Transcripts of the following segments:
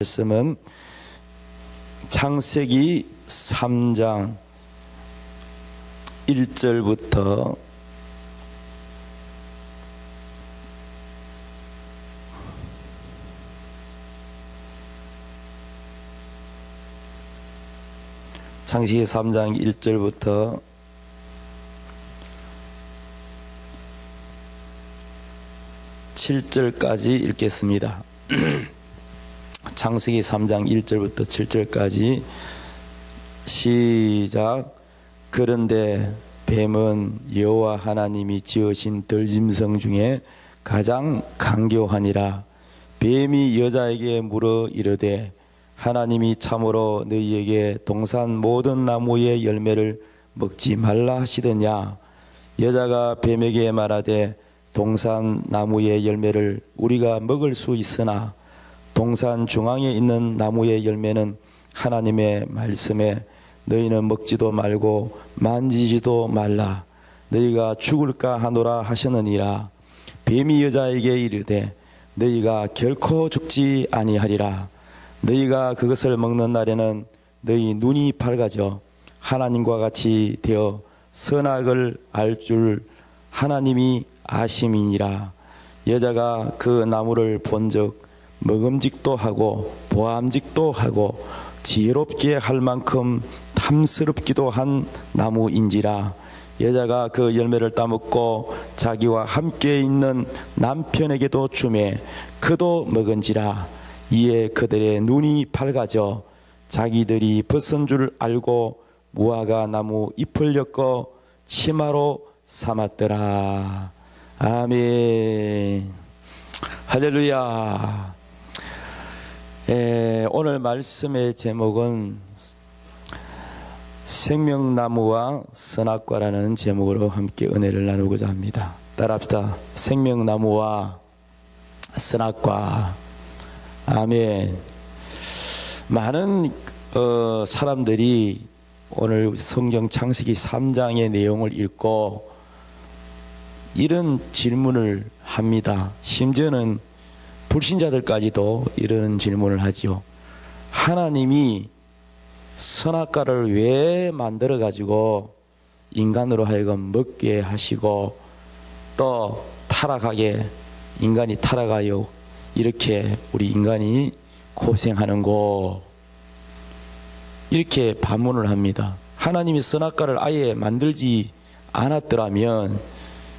말씀은 창세기 3장 1절부터 7절까지 읽겠습니다. 창세기 3장 1절부터 7절까지 시작. 그런데 뱀은 여호와 하나님이 지으신 들짐승 중에 가장 간교하니라. 뱀이 여자에게 물어 이르되 하나님이 참으로 너희에게 동산 모든 나무의 열매를 먹지 말라 하시더냐. 여자가 뱀에게 말하되 동산 나무의 열매를 우리가 먹을 수 있으나 동산 중앙에 있는 나무의 열매는 하나님의 말씀에 너희는 먹지도 말고 만지지도 말라 너희가 죽을까 하노라 하셨느니라. 뱀이 여자에게 이르되 너희가 결코 죽지 아니하리라. 너희가 그것을 먹는 날에는 너희 눈이 밝아져 하나님과 같이 되어 선악을 알 줄 하나님이 아심이니라. 여자가 그 나무를 본즉 먹음직도 하고 보암직도 하고 지혜롭게 할 만큼 탐스럽기도 한 나무인지라. 여자가 그 열매를 따먹고 자기와 함께 있는 남편에게도 주매 그도 먹은지라. 이에 그들의 눈이 밝아져 자기들이 벗은 줄 알고 무화과 나무 잎을 엮어 치마로 삼았더라. 아멘. 할렐루야. 오늘 말씀의 제목은 생명나무와 선악과라는 제목으로 함께 은혜를 나누고자 합니다. 따라합시다. 생명나무와 선악과. 아멘. 많은 사람들이 오늘 성경 창세기 3장의 내용을 읽고 이런 질문을 합니다. 심지어는 불신자들까지도 이런 질문을 하지요. 하나님이 선악과를 왜 만들어 가지고 인간으로 하여금 먹게 하시고 또 타락하게 인간이 타락하여 이렇게 우리 인간이 고생하는고, 이렇게 반문을 합니다. 하나님이 선악과를 아예 만들지 않았더라면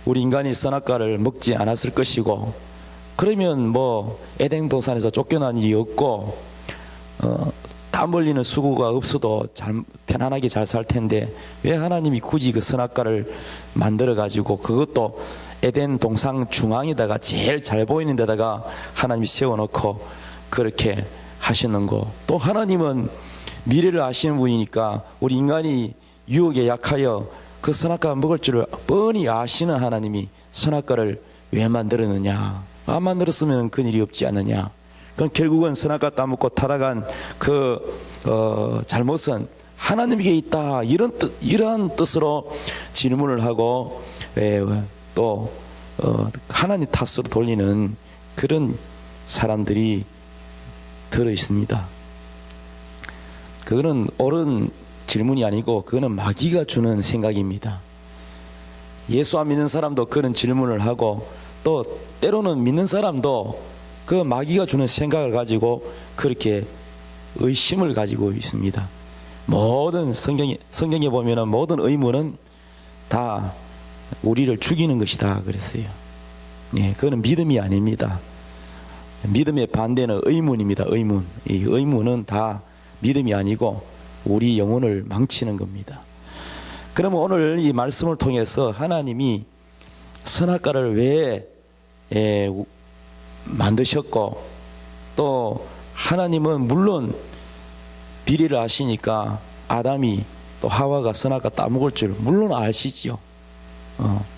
우리 인간이 선악과를 먹지 않았을 것이고, 그러면 뭐 에덴 동산에서 쫓겨난 일이 없고 땀 흘리는 수고가 없어도 편안하게 잘 살 텐데 왜 하나님이 굳이 그 선악과를 만들어 가지고 그것도 에덴 동산 중앙에다가 제일 잘 보이는 데다가 하나님이 세워놓고 그렇게 하시는고. 또 하나님은 미래를 아시는 분이니까 우리 인간이 유혹에 약하여 그 선악과 먹을 줄을 뻔히 아시는 하나님이 선악과를 왜 만들었느냐. 안 만들었으면 그 일이 없지 않느냐. 그럼 결국은 선악과 따먹고 타락한 그 잘못은 하나님에게 있다, 이러한 뜻으로 질문을 하고 또 하나님 탓으로 돌리는 그런 사람들이 들어 있습니다. 그거는 옳은 질문이 아니고 그거는 마귀가 주는 생각입니다. 예수 안 믿는 사람도 그런 질문을 하고 또 때로는 믿는 사람도 그 마귀가 주는 생각을 가지고 그렇게 의심을 가지고 있습니다. 모든 성경에 보면은 모든 의문은 다 우리를 죽이는 것이다 그랬어요. 예, 그거는 믿음이 아닙니다. 믿음의 반대는 의문입니다. 의문. 이 의문은 다 믿음이 아니고 우리 영혼을 망치는 겁니다. 그러면 오늘 이 말씀을 통해서 하나님이 선악과를 왜 만드셨고, 또 하나님은 물론 비리를 아시니까 아담이 또 하와가 선악과 따먹을 줄 물론 아시지요.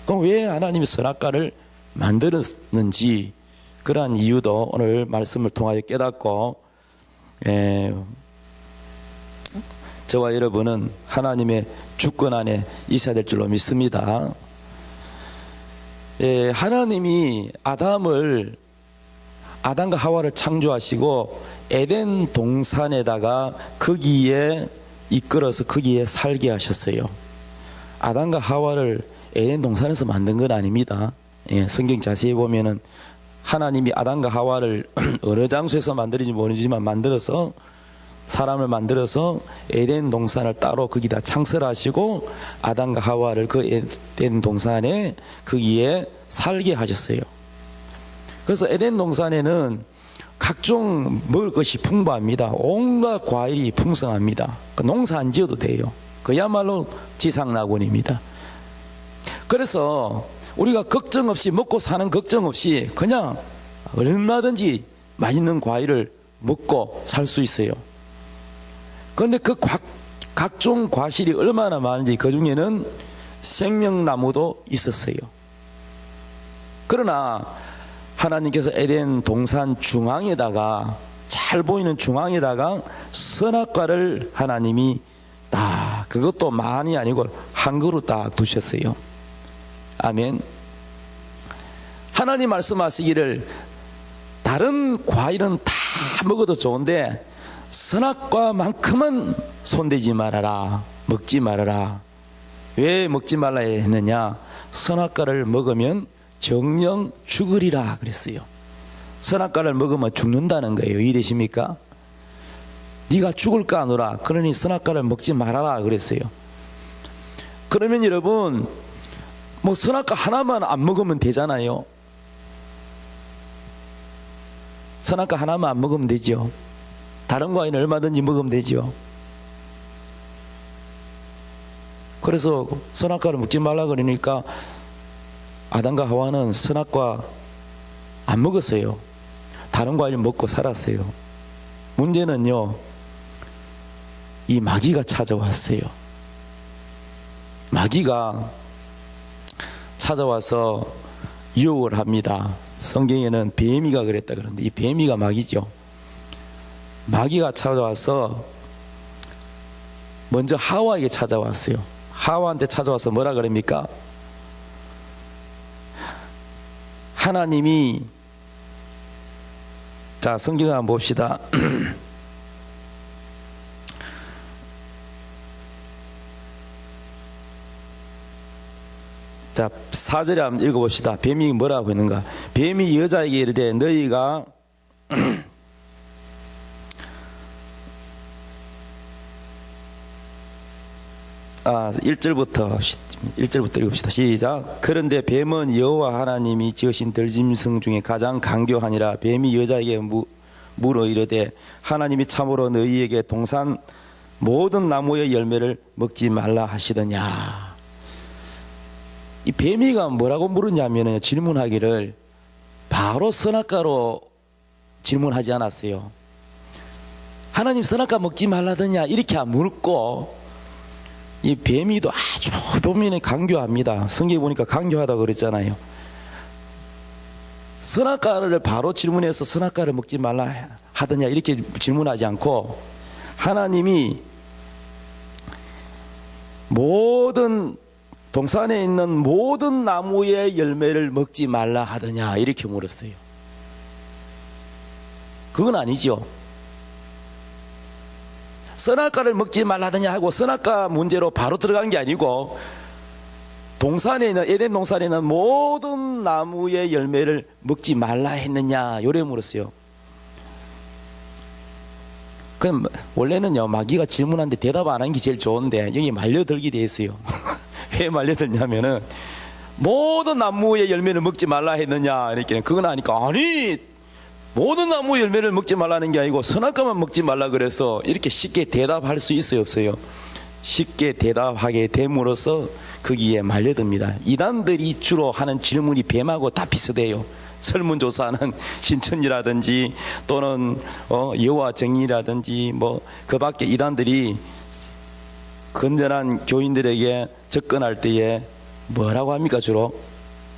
그럼 왜 하나님이 선악과를 만들었는지 그러한 이유도 오늘 말씀을 통하여 깨닫고 저와 여러분은 하나님의 주권 안에 있어야 될 줄로 믿습니다. 하나님이 아담과 하와를 창조하시고 에덴 동산에다가 거기에 이끌어서 거기에 살게 하셨어요. 아담과 하와를 에덴 동산에서 만든 건 아닙니다. 예, 성경 자세히 보면은 하나님이 아담과 하와를 어느 장소에서 만들는지 모르지만 만들어서 사람을 만들어서 에덴 동산을 따로 거기다 창설하시고 아담과 하와를 그 에덴 동산에 거기에 살게 하셨어요. 그래서 에덴 동산에는 각종 먹을 것이 풍부합니다. 온갖 과일이 풍성합니다. 농사 안 지어도 돼요. 그야말로 지상낙원입니다. 그래서 우리가 걱정 없이 먹고 사는 걱정 없이 그냥 얼마든지 맛있는 과일을 먹고 살 수 있어요. 그런데 그 각종 과실이 얼마나 많은지 그 중에는 생명나무도 있었어요. 그러나 하나님께서 에덴 동산 중앙에다가 잘 보이는 중앙에다가 선악과를 하나님이 딱 그것도 많이 아니고 한 그루 딱 두셨어요. 아멘. 하나님 말씀하시기를 다른 과일은 다 먹어도 좋은데 선악과만큼은 손대지 말아라, 먹지 말아라. 왜 먹지 말라 했느냐? 선악과를 먹으면 정령 죽으리라 그랬어요. 선악과를 먹으면 죽는다는 거예요. 이해되십니까? 네가 죽을까 하노라. 그러니 선악과를 먹지 말아라 그랬어요. 그러면 여러분 뭐 선악과 하나만 안 먹으면 되잖아요. 선악과 하나만 안 먹으면 되죠. 다른 과일은 얼마든지 먹으면 되죠. 그래서 선악과를 먹지 말라 그러니까 아담과 하와는 선악과 안 먹었어요. 다른 과일 먹고 살았어요. 문제는요, 이 마귀가 찾아왔어요. 마귀가 찾아와서 유혹을 합니다. 성경에는 뱀이가 그랬다 그러는데 이 뱀이가 마귀죠. 마귀가 찾아와서 먼저 하와에게 찾아왔어요. 하와한테 찾아와서 뭐라 그럽니까? 하나님이, 자 성경을 한번 봅시다. 자 4절에 한번 읽어봅시다. 뱀이 뭐라고 했는가? 뱀이 여자에게 이르되 너희가 1절부터 읽읍시다. 시작. 그런데 뱀은 여호와 하나님이 지으신 들짐승 중에 가장 강교하니라. 뱀이 여자에게 물어 이르되 하나님이 참으로 너희에게 동산 모든 나무의 열매를 먹지 말라 하시더냐. 이 뱀이가 뭐라고 물었냐면 질문하기를 바로 선악과로 질문하지 않았어요. 하나님 선악과 먹지 말라더냐 이렇게 안 묻고, 이 뱀이도 아주 보면 강교합니다. 성경에 보니까 강교하다고 그랬잖아요. 선악과를 바로 질문해서 선악과를 먹지 말라 하더냐 이렇게 질문하지 않고, 하나님이 모든 동산에 있는 모든 나무의 열매를 먹지 말라 하더냐 이렇게 물었어요. 그건 아니죠. 선악과를 먹지 말라 하더냐 하고 선악과 문제로 바로 들어간 게 아니고, 동산에 있는 에덴 동산에 있는 모든 나무의 열매를 먹지 말라 했느냐 요래 물었어요. 그럼 원래는요 마귀가 질문하는데 대답 안 하는 게 제일 좋은데 여기 말려들게 돼 있어요. 왜 말려들냐면은 모든 나무의 열매를 먹지 말라 했느냐 이렇게, 그건 아니까 아니 모든 나무 열매를 먹지 말라는 게 아니고 선악과만 먹지 말라 그래서 이렇게 쉽게 대답할 수 있어요 없어요? 쉽게 대답하게 됨으로써 거기에 말려듭니다. 이단들이 주로 하는 질문이 뱀하고 다 비슷해요. 설문조사는 신천지라든지 또는 여호와 정의라든지 뭐 그 밖에 이단들이 건전한 교인들에게 접근할 때에 뭐라고 합니까? 주로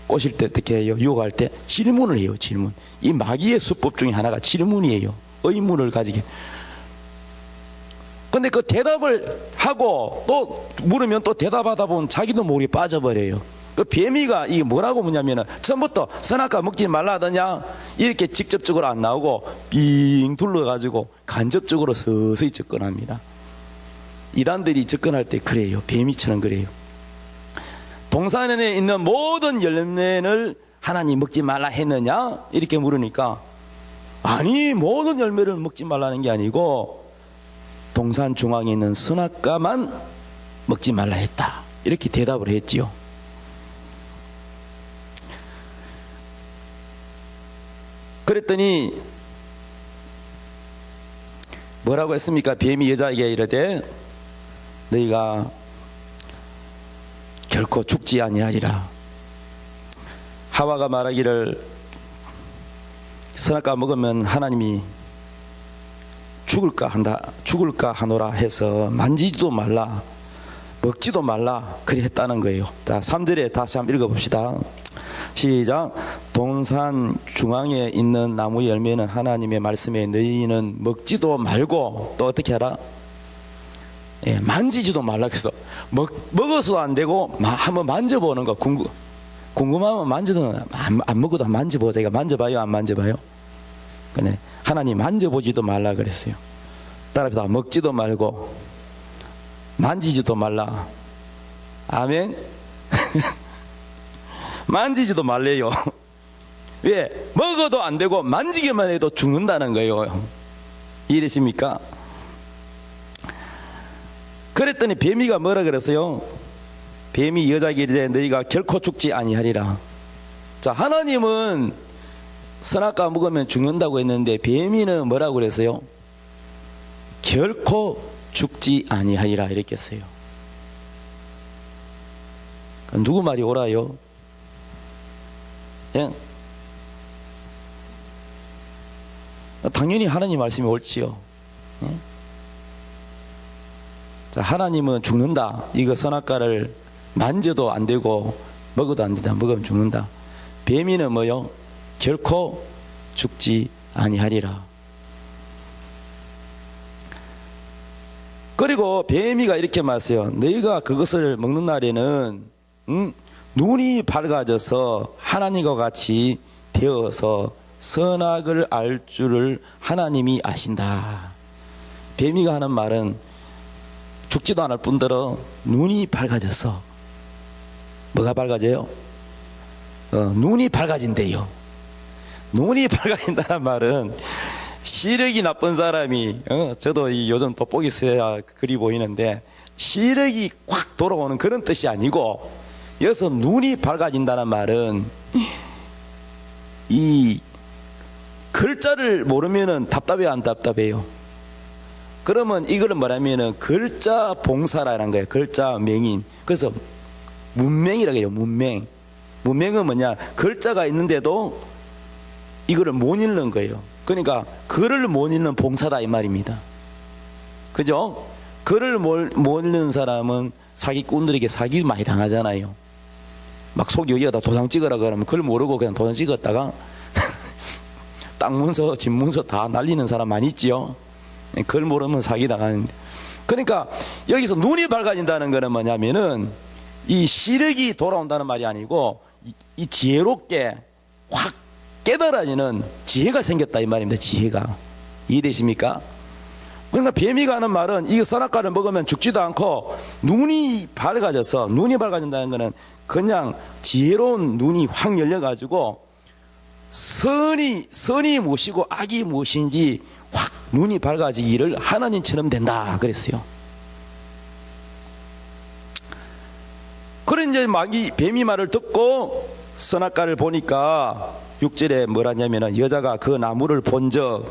꼬실 때 어떻게 해요? 유혹할 때 질문을 해요. 질문. 이 마귀의 수법 중에 하나가 질문이에요. 의문을 가지게. 근데 그 대답을 하고 또 물으면 또 대답하다 보면 자기도 모르게 빠져버려요. 그 뱀이가 이게 뭐라고 묻냐면은 처음부터 선악과 먹지 말라 하더냐 이렇게 직접적으로 안 나오고 빙 둘러가지고 간접적으로 서서히 접근합니다. 이단들이 접근할 때 그래요. 뱀이처럼 그래요. 동산에 있는 모든 열매를 하나님 먹지 말라 했느냐 이렇게 물으니까 아니 모든 열매를 먹지 말라는 게 아니고 동산 중앙에 있는 선악과만 먹지 말라 했다 이렇게 대답을 했지요. 그랬더니 뭐라고 했습니까? 뱀이 여자에게 이르되 너희가 결코 죽지 아니하리라. 하와가 말하기를 선악과 먹으면 하나님이 죽을까 하노라 해서 만지지도 말라 먹지도 말라 그리 했다는 거예요. 자, 3절에 다시 한번 읽어봅시다. 시작. 동산 중앙에 있는 나무 열매는 하나님의 말씀에 너희는 먹지도 말고 또 어떻게 하라? 예, 만지지도 말라. 그래서 먹어서도 안 되고 한번 만져보는 거 궁금하면 만져도 안 먹어도 만져보자. 이거 만져봐요 안 만져봐요? 근데 하나님 만져보지도 말라 그랬어요. 따라서 먹지도 말고 만지지도 말라. 아멘. 만지지도 말래요. 왜? 먹어도 안 되고 만지기만 해도 죽는다는 거예요. 이해되십니까? 그랬더니 뱀이가 뭐라 그랬어요? 뱀이 여자에게 이르되 너희가 결코 죽지 아니하리라. 자, 하나님은 선악과 먹으면 죽는다고 했는데 뱀이는 뭐라고 그랬어요? 결코 죽지 아니하리라 이렇게 했어요. 누구 말이 옳아요? 예? 당연히 하나님 말씀이 옳지요. 예? 자, 하나님은 죽는다. 이거 선악과를 만져도 안 되고 먹어도 안 된다. 먹으면 죽는다. 뱀이는 뭐요? 결코 죽지 아니하리라. 그리고 뱀이가 이렇게 말했어요. 너희가 그것을 먹는 날에는 눈이 밝아져서 하나님과 같이 되어서 선악을 알 줄을 하나님이 아신다. 뱀이가 하는 말은 죽지도 않을 뿐더러 눈이 밝아져서 뭐가 밝아져요? 눈이 밝아진대요. 눈이 밝아진다는 말은 시력이 나쁜 사람이 저도 요즘 돋보기 써야 그리 보이는데 시력이 확 돌아오는 그런 뜻이 아니고 여기서 눈이 밝아진다는 말은 이 글자를 모르면은 답답해요 안 답답해요? 그러면 이거를 뭐냐면은 글자 봉사라는 거예요. 글자 맹인. 그래서 문맹이라고 해요. 문맹은 뭐냐? 글자가 있는데도 이거를 못 읽는 거예요. 그러니까 글을 못 읽는 봉사다 이 말입니다. 그죠? 글을 못 읽는 사람은 사기꾼들에게 사기 많이 당하잖아요. 막 속 여기다 도장 찍으라 그러면 글 모르고 그냥 도장 찍었다가 땅 문서, 집 문서 다 날리는 사람 많이 있지요. 글 모르면 사기 당하는데. 그러니까 여기서 눈이 밝아진다는 거는 뭐냐면은 이 시력이 돌아온다는 말이 아니고 이 지혜롭게 확 깨달아지는 지혜가 생겼다 이 말입니다. 지혜가. 이해되십니까? 그러니까 뱀이가 하는 말은 이 선악과를 먹으면 죽지도 않고 눈이 밝아진다는 거는 그냥 지혜로운 눈이 확 열려가지고 선이 무엇이고 악이 무엇인지 확 눈이 밝아지기를 하나님처럼 된다 그랬어요. 그래 이제 뱀이 말을 듣고 선악과를 보니까 6절에 뭐라냐면은 여자가 그 나무를 본적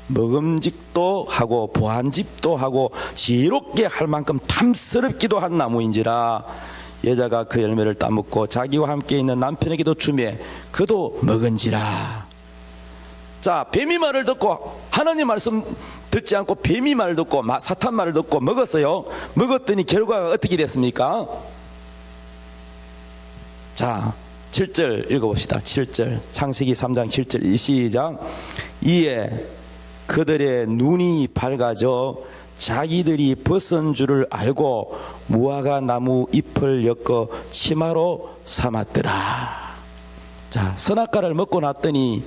먹음직도 하고 보안집도 하고 지혜롭게 할 만큼 탐스럽기도 한 나무인지라 여자가 그 열매를 따먹고 자기와 함께 있는 남편에게도 주매 그도 먹은지라. 자, 뱀이 말을 듣고 하나님 말씀 듣지 않고 뱀이 말을 듣고 사탄 말을 듣고 먹었어요. 먹었더니 결과가 어떻게 됐습니까? 자, 7절 읽어봅시다. 7절 창세기 3장 7절 시작. 이에 그들의 눈이 밝아져 자기들이 벗은 줄을 알고 무화과 나무 잎을 엮어 치마로 삼았더라. 자, 선악과를 먹고 났더니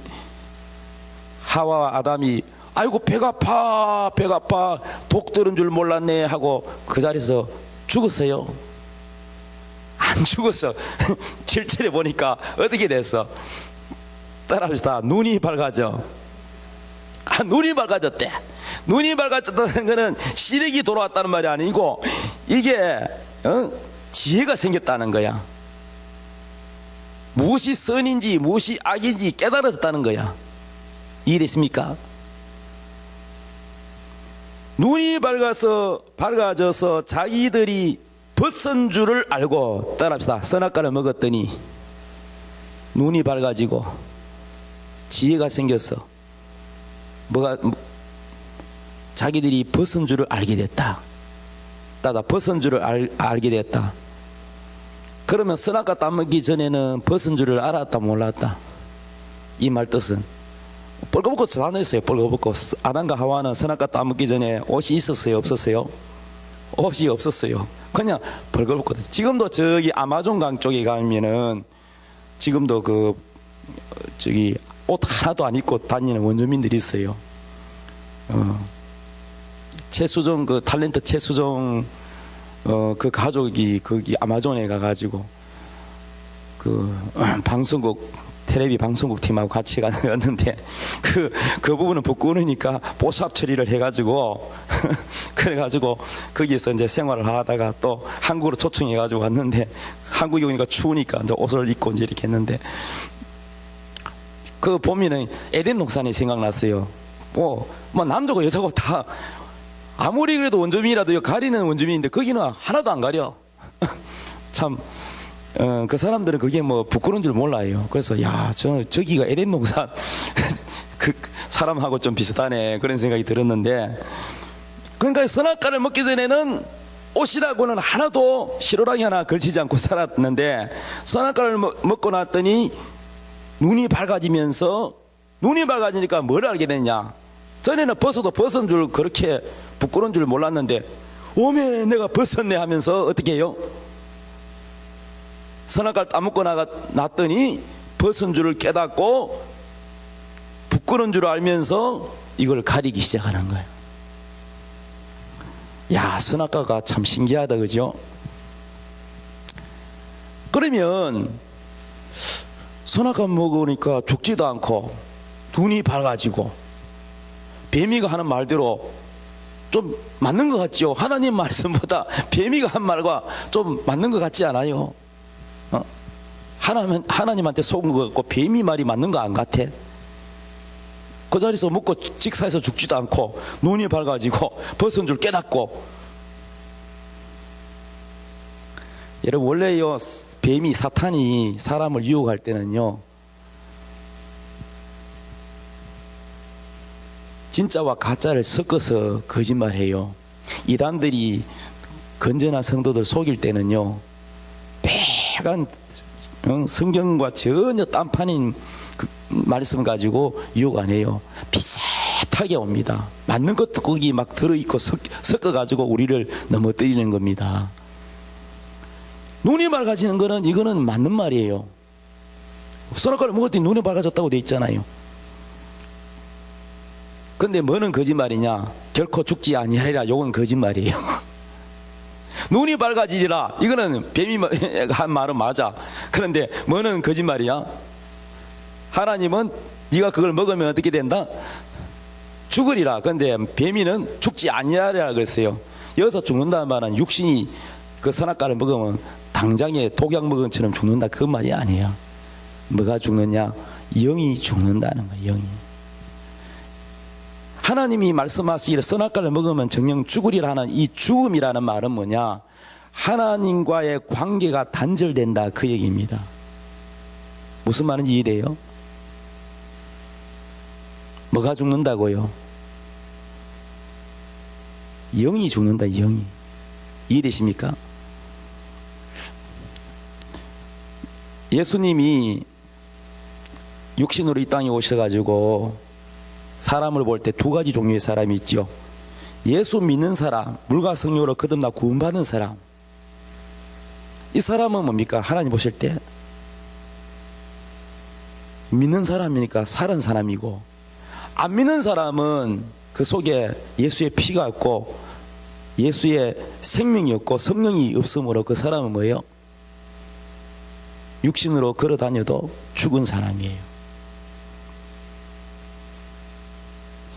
하와와 아담이 아이고 배가 아파 독 들은 줄 몰랐네 하고 그 자리에서 죽었어요? 안 죽었어. 7절에 보니까 어떻게 됐어? 따라합시다. 눈이 밝아져. 눈이 밝아졌대. 눈이 밝아졌다는 것은 시력이 돌아왔다는 말이 아니고 이게 지혜가 생겼다는 거야. 무엇이 선인지 무엇이 악인지 깨달았다는 거야. 이해됐습니까? 눈이 밝아져서 자기들이 벗은 줄을 알고, 따라합시다. 선악과를 먹었더니 눈이 밝아지고 지혜가 생겼어. 자기들이 벗은 줄을 알게 됐다. 벗은 줄을 알게 됐다. 그러면 선악과 따먹기 전에는 벗은 줄을 알았다 몰랐다? 이 말 뜻은 벌거벗고 다녔어요. 벌거벗고. 아담과 하와는 선악과 따먹기 전에 옷이 있었어요? 없었어요? 옷이 없었어요. 그냥 벌거벗고. 지금도 저기 아마존강 쪽에 가면은 지금도 옷 하나도 안 입고 다니는 원주민들이 있어요. 최수종 탤런트 최수종 그 가족이 거기 아마존에 가가지고 방송국 텔레비 방송국 팀하고 같이 갔는데 그 부분은 부끄러우니까 보삽 처리를 해가지고 그래가지고 거기서 이제 생활을 하다가 또 한국으로 초청해가지고 왔는데 한국에 오니까 추우니까 이제 옷을 입고 이제 이렇게 했는데 그 보면은 에덴 동산이 생각났어요. 뭐 남자고 여자고 다 아무리 그래도 원주민이라도 가리는 원주민인데 거기는 하나도 안 가려. 참, 그 사람들은 그게 뭐 부끄러운 줄 몰라요. 그래서 저기가 에덴 동산 그 사람하고 좀 비슷하네 그런 생각이 들었는데, 그러니까 선악과를 먹기 전에는 옷이라고는 하나도 실오라기 하나 걸치지 않고 살았는데 선악과를 먹고 났더니 눈이 밝아지니까 뭘 알게 됐냐? 전에는 벗어도 벗은 줄 그렇게 부끄러운 줄 몰랐는데 오메 내가 벗었네 하면서 어떻게 해요? 선악과를 따먹고 났더니 벗은 줄을 깨닫고 부끄러운 줄 알면서 이걸 가리기 시작하는 거예요. 야, 선악과가 참 신기하다, 그죠? 그러면 선악과 먹으니까 죽지도 않고 눈이 밝아지고 뱀이가 하는 말대로 좀 맞는 것 같죠? 하나님 말씀보다 뱀이가 한 말과 좀 맞는 것 같지 않아요? 하나님한테 속은 것 같고 뱀이 말이 맞는 거 안 같아? 그 자리에서 먹고 직사해서 죽지도 않고 눈이 밝아지고 벗은 줄 깨닫고. 여러분 원래요 뱀이 사탄이 사람을 유혹할 때는요 진짜와 가짜를 섞어서 거짓말해요. 이단들이 건전한 성도들 속일 때는요 빨간 성경과 전혀 딴판인 그 말씀 가지고 유혹 안 해요. 비슷하게 옵니다. 맞는 것도 거기 막 들어있고 섞어가지고 우리를 넘어뜨리는 겁니다. 눈이 밝아지는 거는 이거는 맞는 말이에요. 선악과를 먹었더니 눈이 밝아졌다고 돼 있잖아요. 근데 뭐는 거짓말이냐? 결코 죽지 아니하리라. 요건 거짓말이에요. 눈이 밝아지리라. 이거는 뱀이 한 말은 맞아. 그런데 뭐는 거짓말이야? 하나님은 네가 그걸 먹으면 어떻게 된다? 죽으리라. 그런데 뱀이는 죽지 아니하리라 그랬어요. 여기서 죽는다는 말은 육신이 그 선악과를 먹으면 당장에 독약 먹은 것처럼 죽는다 그 말이 아니에요. 뭐가 죽느냐? 영이 죽는다는 거예요. 영이. 하나님이 말씀하시기를 선악과를 먹으면 정녕 죽으리라는 이 죽음이라는 말은 뭐냐? 하나님과의 관계가 단절된다 그 얘기입니다. 무슨 말인지 이해돼요? 뭐가 죽는다고요? 영이 죽는다. 영이. 이해되십니까? 예수님이 육신으로 이 땅에 오셔가지고 사람을 볼 때 두 가지 종류의 사람이 있죠. 예수 믿는 사람, 물과 성령으로 거듭나 구원받은 사람, 이 사람은 뭡니까? 하나님 보실 때 믿는 사람이니까 살은 사람이고, 안 믿는 사람은 그 속에 예수의 피가 없고 예수의 생명이 없고 성령이 없으므로 그 사람은 뭐예요? 육신으로 걸어 다녀도 죽은 사람이에요.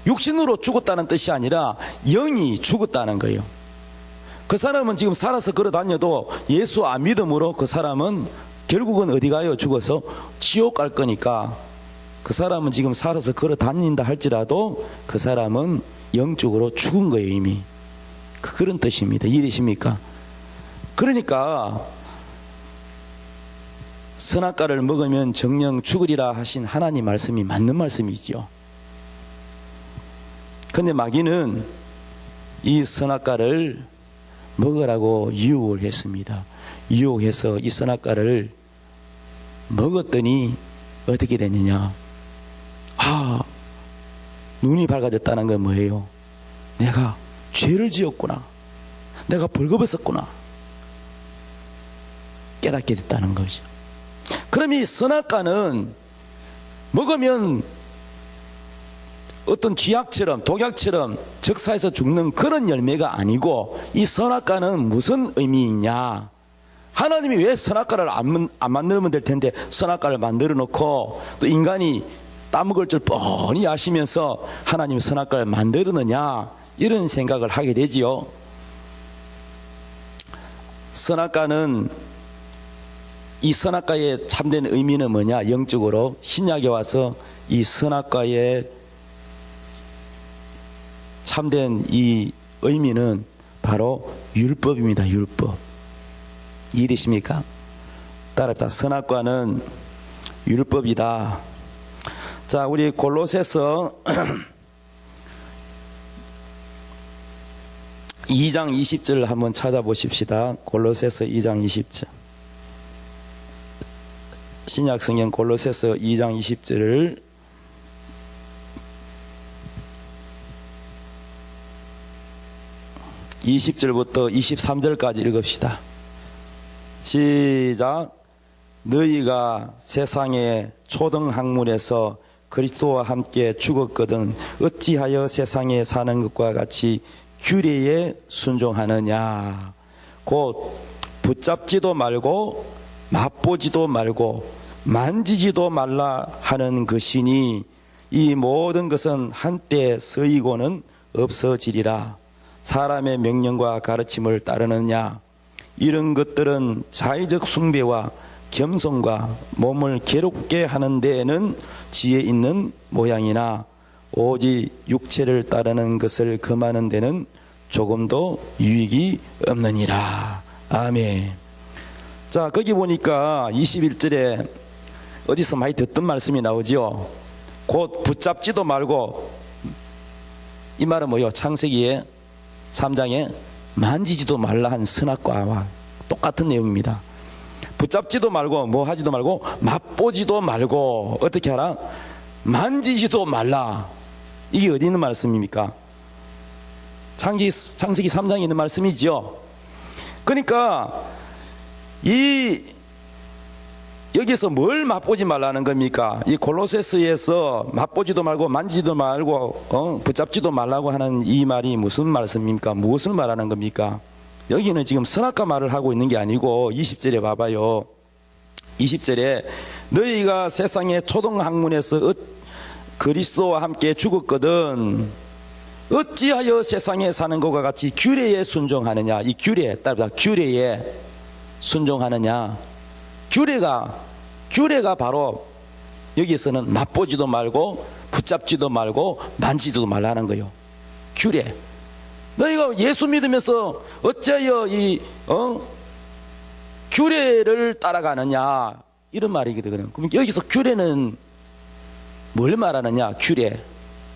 육신으로 죽었다는 뜻이 아니라 영이 죽었다는 거예요. 그 사람은 지금 살아서 걸어 다녀도 예수 안 믿음으로 그 사람은 결국은 어디 가요? 죽어서 지옥 갈 거니까 그 사람은 지금 살아서 걸어 다닌다 할지라도 그 사람은 영적으로 죽은 거예요, 이미. 그런 뜻입니다. 이해되십니까? 그러니까 선악과를 먹으면 정령 죽으리라 하신 하나님 말씀이 맞는 말씀이죠. 근데 마귀는 이 선악과를 먹으라고 유혹을 했습니다. 유혹해서 이 선악과를 먹었더니 어떻게 됐느냐? 눈이 밝아졌다는 건 뭐예요? 내가 죄를 지었구나, 내가 벌거벗었구나, 깨닫게 됐다는 거죠. 그럼 이 선악과는 먹으면 어떤 쥐약처럼 독약처럼 적사에서 죽는 그런 열매가 아니고, 이 선악과는 무슨 의미이냐? 하나님이 왜 선악과를 안 만들면 될 텐데 선악과를 만들어 놓고 또 인간이 따먹을 줄 뻔히 아시면서 하나님이 선악과를 만들었느냐, 이런 생각을 하게 되지요. 선악과는, 이 선악과의 참된 의미는 뭐냐? 영적으로 신약에 와서 이 선악과의 참된 이 의미는 바로 율법입니다. 율법. 이해되십니까? 따라합니다. 선악과는 율법이다. 자, 우리 골로새서 2장 20절 한번 찾아보십시다. 골로새서 2장 20절. 신약성경 골로새서 2장 20절을 (20절부터) (23절까지) 읽읍시다. 시작. 너희가 세상의 초등학문에서 그리스도와 함께 죽었거든 어찌하여 세상에 사는 것과 같이 규례에 순종하느냐? 곧 붙잡지도 말고 맛보지도 말고 만지지도 말라 하는 것이니 이 모든 것은 한때 서이고는 없어지리라. 사람의 명령과 가르침을 따르느냐? 이런 것들은 자의적 숭배와 겸손과 몸을 괴롭게 하는 데에는 지혜 있는 모양이나 오직 육체를 따르는 것을 금하는 데는 조금도 유익이 없느니라. 아멘. 자, 거기 보니까 21절에 어디서 많이 듣던 말씀이 나오죠. 곧 붙잡지도 말고, 이 말은 뭐요? 창세기에 3장에 만지지도 말라 한 선악과와 똑같은 내용입니다. 붙잡지도 말고 뭐 하지도 말고 맛보지도 말고 어떻게 하라? 만지지도 말라. 이게 어디 있는 말씀입니까? 창세기 3장에 있는 말씀이죠. 그러니까 여기서 뭘 맛보지 말라는 겁니까? 이 골로새서에서 맛보지도 말고 만지지도 말고 붙잡지도 말라고 하는 이 말이 무슨 말씀입니까? 무엇을 말하는 겁니까? 여기는 지금 선악과 말을 하고 있는 게 아니고 20절에 봐봐요. 20절에 너희가 세상의 초등학문에서 그리스도와 함께 죽었거든 어찌하여 세상에 사는 것과 같이 규례에 순종하느냐? 이 규례, 따르다 규례에 순종하느냐? 규례가 바로 여기에서는 맛보지도 말고 붙잡지도 말고 만지지도 말라는 거예요. 규례. 너희가 예수 믿으면서 어찌하여 규례를 따라가느냐, 이런 말이거든요. 그럼 여기서 규례는 뭘 말하느냐?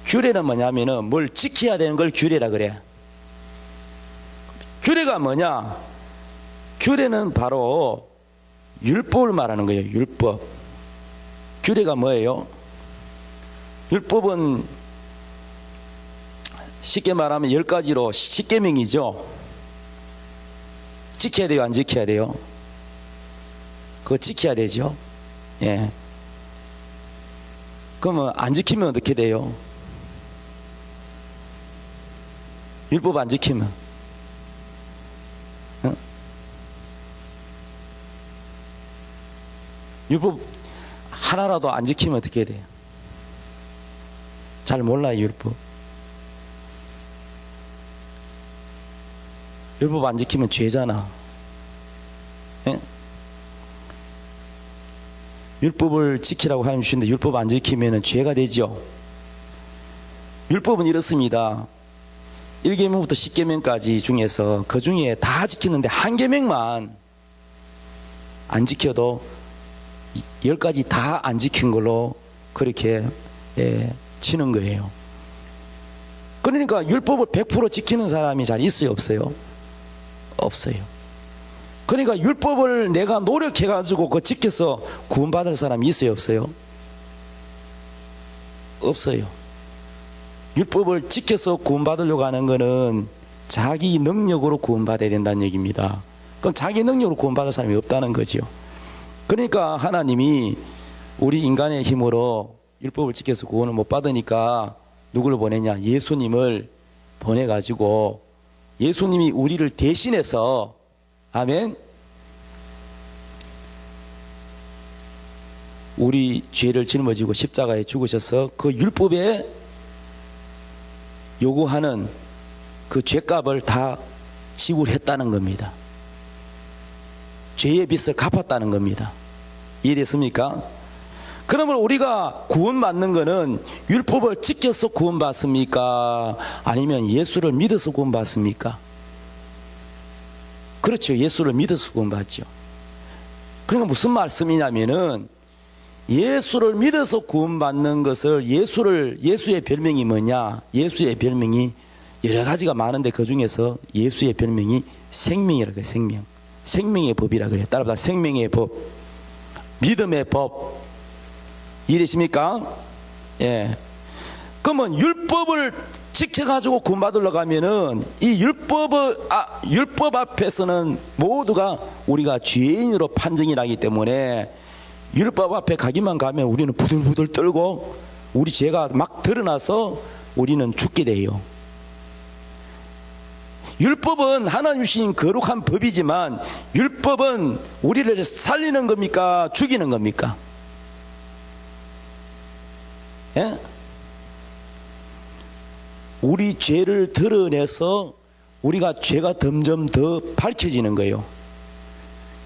규례는 뭐냐면은 뭘 지켜야 되는 걸 규례라 그래. 규례가 뭐냐? 규례는 바로 율법을 말하는 거예요. 율법. 규례가 뭐예요? 율법은 쉽게 말하면 10가지로 10계명이죠. 지켜야 돼요, 안 지켜야 돼요? 그거 지켜야 되죠. 예. 그러면 안 지키면 어떻게 돼요? 율법 안 지키면 율법 하나라도 안 지키면 어떻게 돼요? 잘 몰라요, 율법. 율법 안 지키면 죄잖아. 예? 율법을 지키라고 하나님 주시는데 율법 안 지키면 죄가 되죠. 율법은 이렇습니다. 1계명부터 10계명까지 중에서 그 중에 다 지키는데 한 계명만 안 지켜도 10가지 다 안 지킨 걸로 그렇게 치는 거예요. 그러니까 율법을 100% 지키는 사람이 잘 있어요, 없어요? 없어요. 그러니까 율법을 내가 노력해가지고 그거 지켜서 구원받을 사람이 있어요, 없어요? 없어요. 율법을 지켜서 구원받으려고 하는 거는 자기 능력으로 구원받아야 된다는 얘기입니다. 그럼 자기 능력으로 구원받을 사람이 없다는 거죠. 그러니까 하나님이 우리 인간의 힘으로 율법을 지켜서 구원을 못 받으니까 누구를 보내냐? 예수님을 보내가지고 예수님이 우리를 대신해서, 아멘, 우리 죄를 짊어지고 십자가에 죽으셔서 그 율법에 요구하는 그 죄값을 다 지불했다는 겁니다. 죄의 빚을 갚았다는 겁니다. 이해됐습니까? 그러면 우리가 구원받는 거는 율법을 지켜서 구원받습니까? 아니면 예수를 믿어서 구원받습니까? 그렇죠. 예수를 믿어서 구원받죠. 그러니까 무슨 말씀이냐면은 예수를 믿어서 구원받는 것을 예수의 별명이 뭐냐? 예수의 별명이 여러 가지가 많은데 그 중에서 예수의 별명이 생명이라고 해요. 생명. 생명의 법이라고 그래요. 따라서 생명의 법, 믿음의 법. 이해되십니까? 예. 그러면 율법을 지켜가지고 구원받으려고 하면은 이 율법 앞에서는 모두가 우리가 죄인으로 판정이 나기 때문에 율법 앞에 가기만 가면 우리는 부들부들 떨고 우리 죄가 막 드러나서 우리는 죽게 돼요. 율법은 하나님 주신 거룩한 법이지만 율법은 우리를 살리는 겁니까? 죽이는 겁니까? 예? 우리 죄를 드러내서 우리가 죄가 점점 더 밝혀지는 거예요.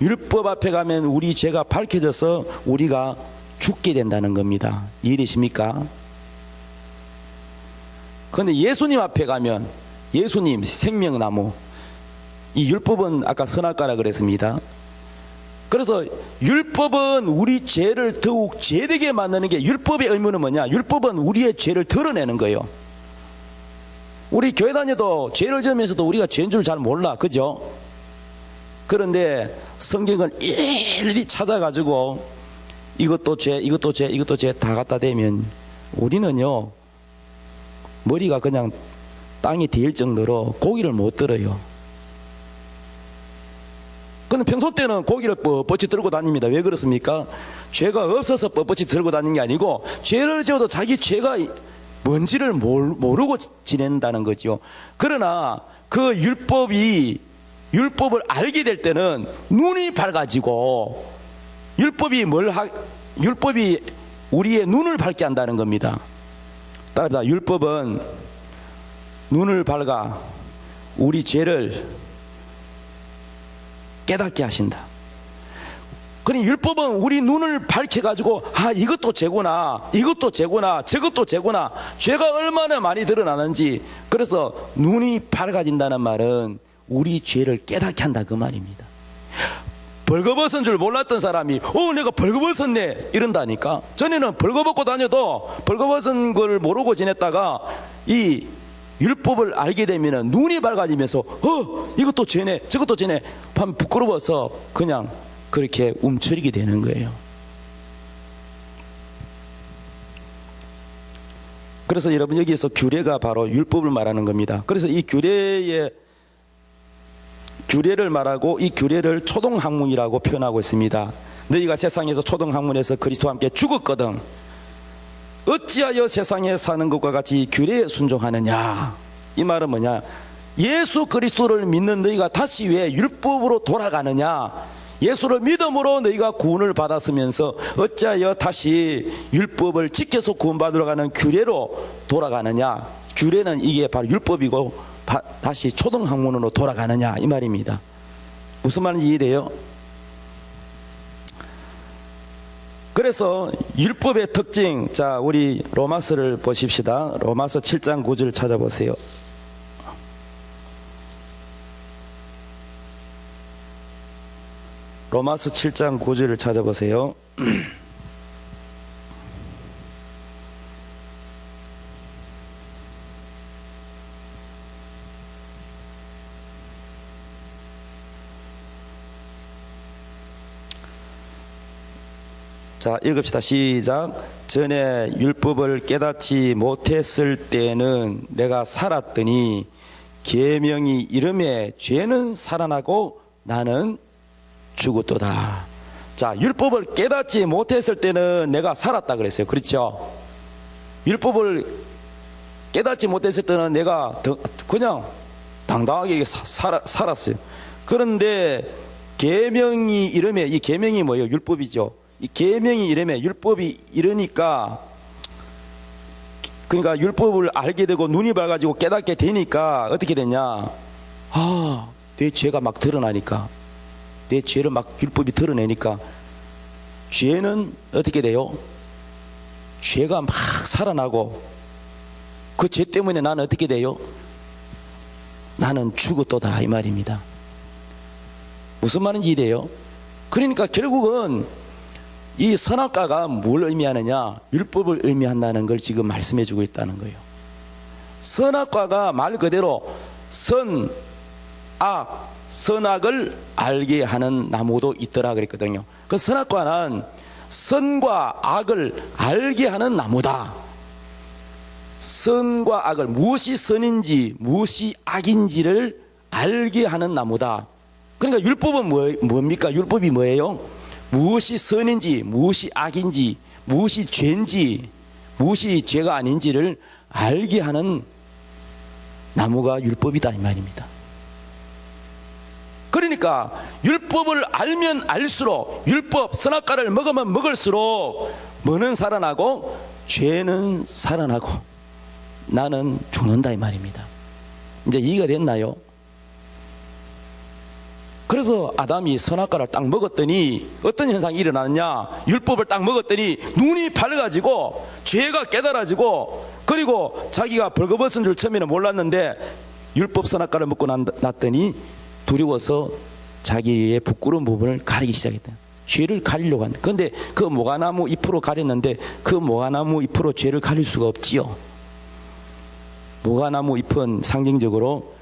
율법 앞에 가면 우리 죄가 밝혀져서 우리가 죽게 된다는 겁니다. 이해되십니까? 그런데 예수님 앞에 가면 예수님 생명나무, 이 율법은 아까 선악과라 그랬습니다. 그래서 율법은 우리 죄를 더욱 죄되게 만드는 게, 율법의 의무는 뭐냐? 율법은 우리의 죄를 드러내는 거예요. 우리 교회 다녀도 죄를 지으면서도 우리가 죄인 줄 잘 몰라, 그죠? 그런데 성경을 일일이 찾아가지고 이것도 죄, 이것도 죄, 이것도 죄 다 갖다 대면 우리는요 머리가 그냥 땅이 데일 정도로 고기를 못 들어요. 근데 평소 때는 고기를 뻣뻣이 들고 다닙니다. 왜 그렇습니까? 죄가 없어서 뻣뻣이 들고 다니는 게 아니고 죄를 지어도 자기 죄가 뭔지를 모르고 지낸다는 거죠. 그러나 그 율법을 알게 될 때는 눈이 밝아지고 율법이 우리의 눈을 밝게 한다는 겁니다. 따라서 율법은 눈을 밝아 우리 죄를 깨닫게 하신다. 그러니 율법은 우리 눈을 밝혀가지고 이것도 죄구나, 이것도 죄구나, 저것도 죄구나, 죄가 얼마나 많이 드러나는지. 그래서 눈이 밝아진다는 말은 우리 죄를 깨닫게 한다 그 말입니다. 벌거벗은 줄 몰랐던 사람이 내가 벌거벗었네 이런다니까. 전에는 벌거벗고 다녀도 벌거벗은 걸 모르고 지냈다가 이 율법을 알게 되면 눈이 밝아지면서 이것도 죄네 저것도 죄네 하면 부끄러워서 그냥 그렇게 움츠리게 되는 거예요. 그래서 여러분 여기에서 규례가 바로 율법을 말하는 겁니다. 그래서 이 규례를 말하고 이 규례를 초등학문이라고 표현하고 있습니다. 너희가 세상에서 초등학문에서 그리스도와 함께 죽었거든. 어찌하여 세상에 사는 것과 같이 규례에 순종하느냐. 이 말은 뭐냐? 예수 그리스도를 믿는 너희가 다시 왜 율법으로 돌아가느냐? 예수를 믿음으로 너희가 구원을 받았으면서 어찌하여 다시 율법을 지켜서 구원받으러 가는 규례로 돌아가느냐? 규례는 이게 바로 율법이고 다시 초등학문으로 돌아가느냐 이 말입니다. 무슨 말인지 이해돼요? 그래서 율법의 특징, 자 우리 로마서를 보십시다. 로마서 7장 9절 찾아보세요. 로마서 7장 9절을 찾아보세요. 자, 읽읍시다. 시작. 전에 율법을 깨닫지 못했을 때는 내가 살았더니 계명이 이름에 죄는 살아나고 나는 죽었도다. 자, 율법을 깨닫지 못했을 때는 내가 살았다 그랬어요. 그렇죠? 율법을 깨닫지 못했을 때는 내가 그냥 당당하게 살았어요. 그런데 계명이 이름에, 이 계명이 뭐예요? 율법이죠. 이 계명이 이름에 율법이 이르니까, 그러니까 율법을 알게 되고 눈이 밝아지고 깨닫게 되니까 어떻게 되냐? 아, 내 죄가 막 드러나니까, 내 죄를 막 율법이 드러내니까 죄는 어떻게 돼요? 죄가 막 살아나고 그 죄 때문에 나는 어떻게 돼요? 나는 죽었도다 이 말입니다. 무슨 말인지 이해돼요? 그러니까 결국은 이 선악과가 뭘 의미하느냐? 율법을 의미한다는 걸 지금 말씀해 주고 있다는 거예요. 선악과가 말 그대로 선, 악, 선악을 알게 하는 나무도 있더라 그랬거든요. 그 선악과는 선과 악을 알게 하는 나무다. 선과 악을, 무엇이 선인지 무엇이 악인지를 알게 하는 나무다. 그러니까 율법은 뭡니까? 율법이 뭐예요? 무엇이 선인지 무엇이 악인지 무엇이 죄인지 무엇이 죄가 아닌지를 알게 하는 나무가 율법이다 이 말입니다. 그러니까 율법을 알면 알수록, 율법 선악과를 먹으면 먹을수록 뭐는 살아나고 죄는 살아나고 나는 죽는다 이 말입니다. 이제 이해가 됐나요? 그래서 아담이 선악과를 딱 먹었더니 어떤 현상이 일어나느냐? 율법을 딱 먹었더니 눈이 밝아지고 죄가 깨달아지고, 그리고 자기가 벌거벗은 줄 처음에는 몰랐는데 율법 선악과를 먹고 났더니 두려워서 자기의 부끄러운 부분을 가리기 시작했다. 죄를 가리려고 한다. 그런데 그 모가나무 잎으로 가렸는데 그 모가나무 잎으로 죄를 가릴 수가 없지요. 모가나무 잎은 상징적으로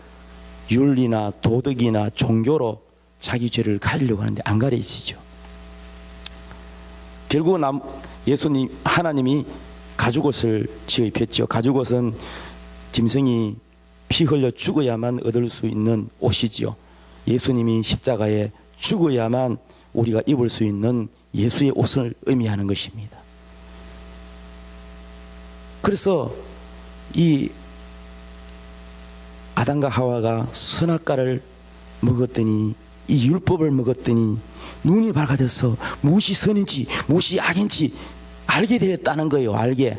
윤리나 도덕이나 종교로 자기 죄를 가리려고 하는데 안 가려지죠. 결국은 예수님, 하나님이 가죽옷을 지어 입혔죠. 가죽옷은 짐승이 피 흘려 죽어야만 얻을 수 있는 옷이지요. 예수님이 십자가에 죽어야만 우리가 입을 수 있는 예수의 옷을 의미하는 것입니다. 그래서 이 아담과 하와가 선악과를 먹었더니, 이 율법을 먹었더니 눈이 밝아져서 무엇이 선인지 무엇이 악인지 알게 되었다는 거예요. 알게.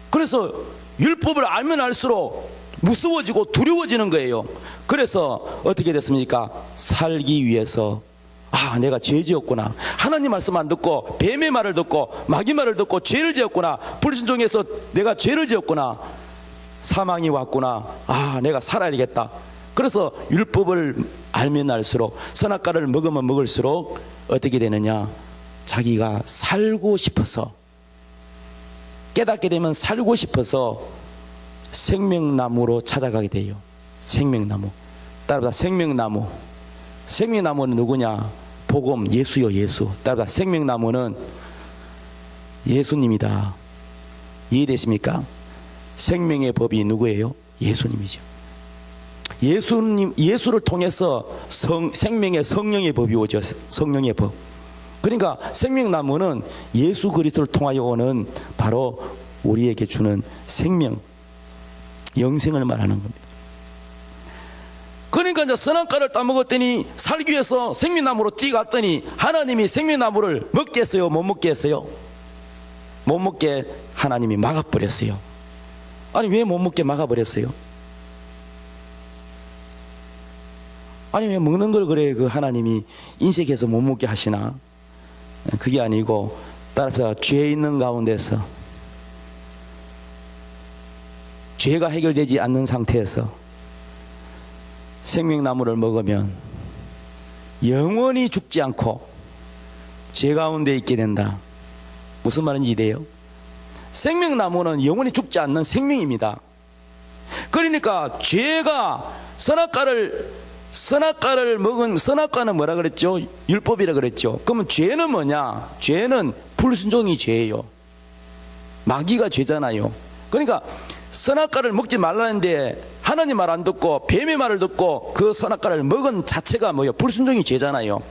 그래서 율법을 알면 알수록 무서워지고 두려워지는 거예요. 그래서 어떻게 됐습니까? 살기 위해서, 아, 내가 죄 지었구나, 하나님 말씀 안 듣고 뱀의 말을 듣고 마귀 말을 듣고 죄를 지었구나, 불순종해서 내가 죄를 지었구나, 사망이 왔구나, 아, 내가 살아야 되겠다. 그래서 율법을 알면 알수록, 선악과를 먹으면 먹을수록 어떻게 되느냐? 자기가 살고 싶어서, 깨닫게 되면 살고 싶어서 생명나무로 찾아가게 돼요. 생명나무. 따라서 생명나무. 생명나무는 누구냐? 복음, 예수요, 예수. 따라서 생명나무는 예수님이다. 이해되십니까? 생명의 법이 누구예요? 예수님이죠. 예수를 통해서 생명의 성령의 법이 오죠. 성령의 법. 그러니까 생명나무는 예수 그리스도를 통하여 오는 바로 우리에게 주는 생명, 영생을 말하는 겁니다. 그러니까 이제 선악과를 따먹었더니 살기 위해서 생명나무로 뛰어갔더니 하나님이 생명나무를 먹게 했어요? 못 먹게 했어요? 못 먹게 하나님이 막아버렸어요. 아니 왜 못 먹게 막아버렸어요? 아니 왜 먹는 걸 그래 그 하나님이 인색해서 못 먹게 하시나? 그게 아니고 따라서 죄 있는 가운데서 죄가 해결되지 않는 상태에서 생명나무를 먹으면 영원히 죽지 않고 죄 가운데 있게 된다. 무슨 말인지 이해돼요? 생명나무는 영원히 죽지 않는 생명입니다. 그러니까 죄가 선악과를 먹은, 선악과는 뭐라 그랬죠? 율법이라 그랬죠. 그러면 죄는 뭐냐? 죄는 불순종이 죄예요. 마귀가 죄잖아요. 그러니까 선악과를 먹지 말라는데 하나님 말 안 듣고 뱀의 말을 듣고 그 선악과를 먹은 자체가 뭐예요? 불순종이 죄잖아요.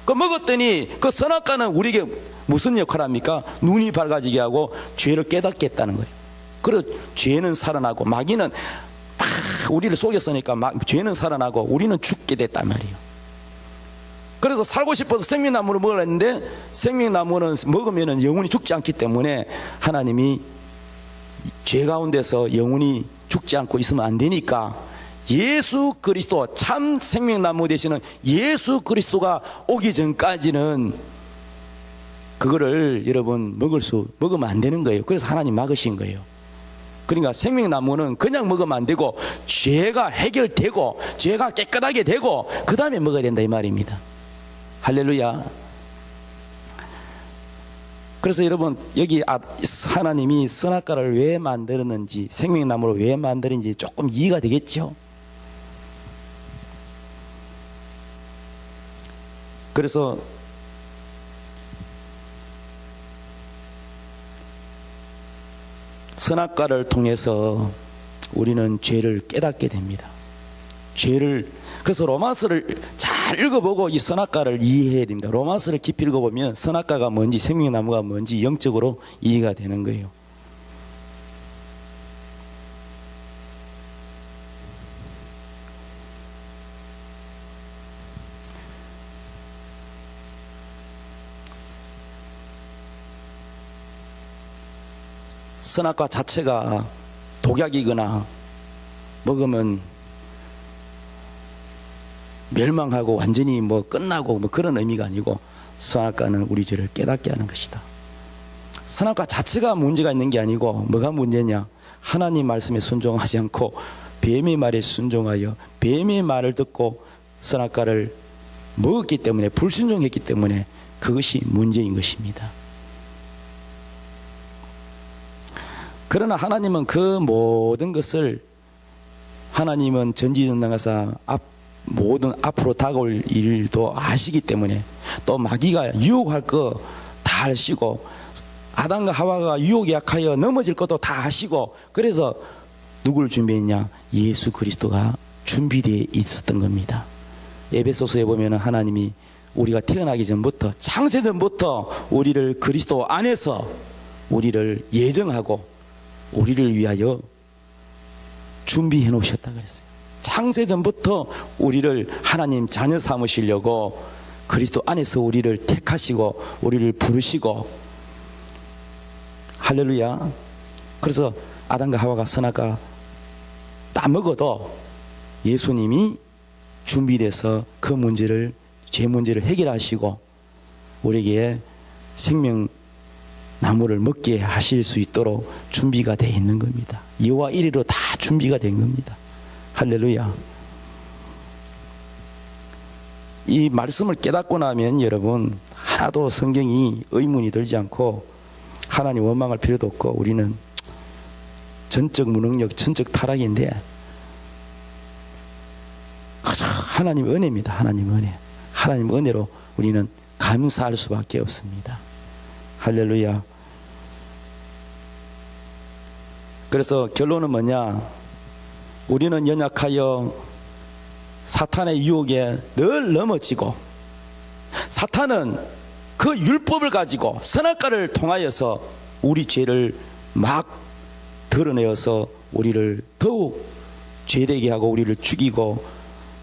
그 먹었더니 그 선악과는 우리에게 무슨 역할을 합니까? 눈이 밝아지게 하고 죄를 깨닫게 했다는 거예요. 그래서 죄는 살아나고 마귀는 우리를 속였으니까 죄는 살아나고 우리는 죽게 됐단 말이에요. 그래서 살고 싶어서 생명나무를 먹으려 했는데 생명나무는 먹으면 영원히 죽지 않기 때문에 하나님이 죄 가운데서 영원히 죽지 않고 있으면 안 되니까 예수 그리스도, 참 생명나무 되시는 예수 그리스도가 오기 전까지는 그거를 여러분 먹으면 안 되는 거예요. 그래서 하나님 막으신 거예요. 그러니까 생명나무는 그냥 먹으면 안 되고 죄가 해결되고 죄가 깨끗하게 되고 그 다음에 먹어야 된다 이 말입니다. 할렐루야. 그래서 여러분 여기 하나님이 선악과를 왜 만들었는지, 생명나무를 왜 만들었는지 조금 이해가 되겠죠. 그래서 선악과를 통해서 우리는 죄를 깨닫게 됩니다. 그래서 로마서를 잘 읽어보고 이 선악과를 이해해야 됩니다. 로마서를 깊이 읽어보면 선악과가 뭔지 생명나무가 뭔지 영적으로 이해가 되는 거예요. 선악과 자체가 독약이거나 먹으면 멸망하고 완전히 끝나고 그런 의미가 아니고 선악과는 우리 죄를 깨닫게 하는 것이다. 선악과 자체가 문제가 있는 게 아니고 뭐가 문제냐? 하나님 말씀에 순종하지 않고 뱀의 말에 순종하여 뱀의 말을 듣고 선악과를 먹었기 때문에, 불순종했기 때문에 그것이 문제인 것입니다. 그러나 하나님은 그 모든 것을, 하나님은 전지전능하사 모든 앞으로 다가올 일도 아시기 때문에, 또 마귀가 유혹할 거 다 아시고 아담과 하와가 유혹에 약하여 넘어질 것도 다 아시고, 그래서 누구를 준비했냐? 예수 그리스도가 준비되어 있었던 겁니다. 에베소서에 보면 하나님이 우리가 태어나기 전부터, 창세전부터 우리를 그리스도 안에서 우리를 예정하고 우리를 위하여 준비해 놓으셨다 그랬어요. 창세전부터 우리를 하나님 자녀 삼으시려고 그리스도 안에서 우리를 택하시고 우리를 부르시고, 할렐루야. 그래서 아담과 하와가 선악과 따먹어도 예수님이 준비돼서 그 문제를, 죄 문제를 해결하시고 우리에게 생명 나무를 먹게 하실 수 있도록 준비가 되어 있는 겁니다. 2와 1위로 다 준비가 된 겁니다. 할렐루야. 이 말씀을 깨닫고 나면 여러분 하나도 성경이 의문이 들지 않고 하나님 원망할 필요도 없고, 우리는 전적 무능력, 전적 타락인데 하나님 은혜입니다. 하나님 은혜. 하나님 은혜로 우리는 감사할 수밖에 없습니다. 할렐루야. 그래서 결론은 뭐냐? 우리는 연약하여 사탄의 유혹에 늘 넘어지고, 사탄은 그 율법을 가지고 선악과를 통하여서 우리 죄를 막 드러내어서 우리를 더욱 죄되게 하고 우리를 죽이고,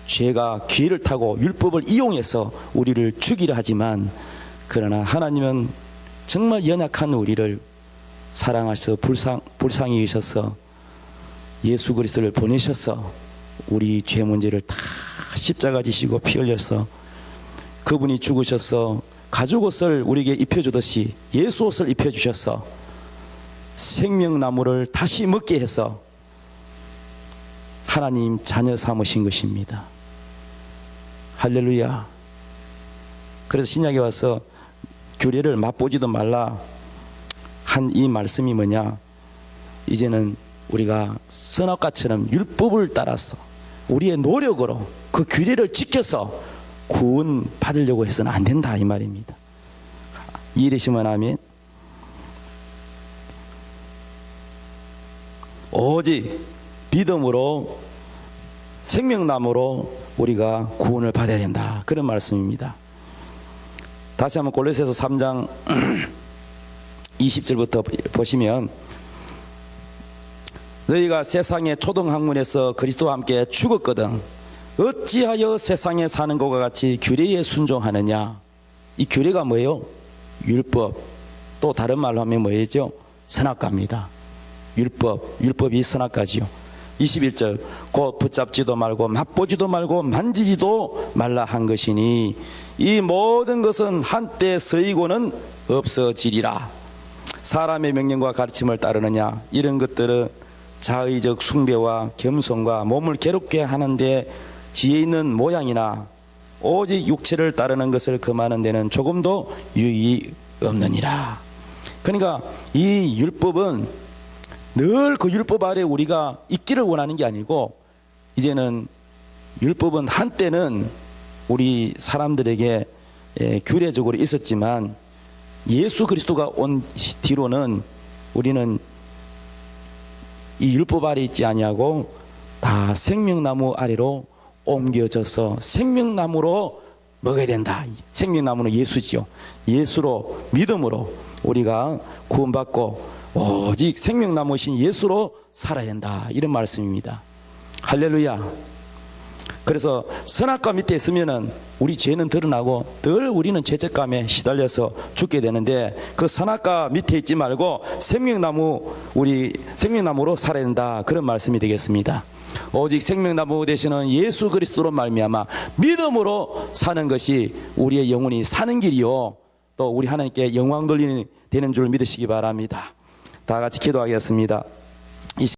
죄가 기회를 타고 율법을 이용해서 우리를 죽이려 하지만, 그러나 하나님은 정말 연약한 우리를 사랑하셔서 불쌍히 여기셔서 예수 그리스도를 보내셔서 우리 죄 문제를 다 십자가 지시고 피 흘려서 그분이 죽으셔서 가죽 옷을 우리에게 입혀주듯이 예수 옷을 입혀주셔서 생명나무를 다시 먹게 해서 하나님 자녀 삼으신 것입니다. 할렐루야. 그래서 신약에 와서 규례를 맛보지도 말라 한 이 말씀이 뭐냐? 이제는 우리가 선악과처럼 율법을 따라서 우리의 노력으로 그 규례를 지켜서 구원 받으려고 해서는 안 된다, 이 말입니다. 이해되시면 아멘. 오직 믿음으로 생명나무로 우리가 구원을 받아야 된다, 그런 말씀입니다. 다시 한번 골로새서 3장 20절부터 보시면, 너희가 세상의 초등학문에서 그리스도와 함께 죽었거든 어찌하여 세상에 사는 것과 같이 규례에 순종하느냐. 이 규례가 뭐예요? 율법. 또 다른 말로 하면 뭐예요? 선악과입니다. 율법이 선악과지요. 21절, 곧 붙잡지도 말고 맛보지도 말고 만지지도 말라 한 것이니 이 모든 것은 한때 서이고는 없어지리라. 사람의 명령과 가르침을 따르느냐? 이런 것들은 자의적 숭배와 겸손과 몸을 괴롭게 하는데 지혜 있는 모양이나 오직 육체를 따르는 것을 금하는 데는 조금도 유익이 없느니라. 그러니까 이 율법은 늘 그 율법 아래 우리가 있기를 원하는 게 아니고, 이제는 율법은 한때는 우리 사람들에게 규례적으로 있었지만 예수 그리스도가 온 뒤로는 우리는 이 율법 아래 있지 아니하고 다 생명나무 아래로 옮겨져서 생명나무로 먹어야 된다. 생명나무는 예수지요. 예수로, 믿음으로 우리가 구원받고 오직 생명나무신 예수로 살아야 된다, 이런 말씀입니다. 할렐루야. 그래서 선악과 밑에 있으면은 우리 죄는 드러나고 늘 우리는 죄책감에 시달려서 죽게 되는데, 그 선악과 밑에 있지 말고 우리 생명나무로 살아야 된다, 그런 말씀이 되겠습니다. 오직 생명나무 되시는 예수 그리스도로 말미암아 믿음으로 사는 것이 우리의 영혼이 사는 길이요, 또 우리 하나님께 영광 돌리는 되는 줄 믿으시기 바랍니다. 다 같이 기도하겠습니다.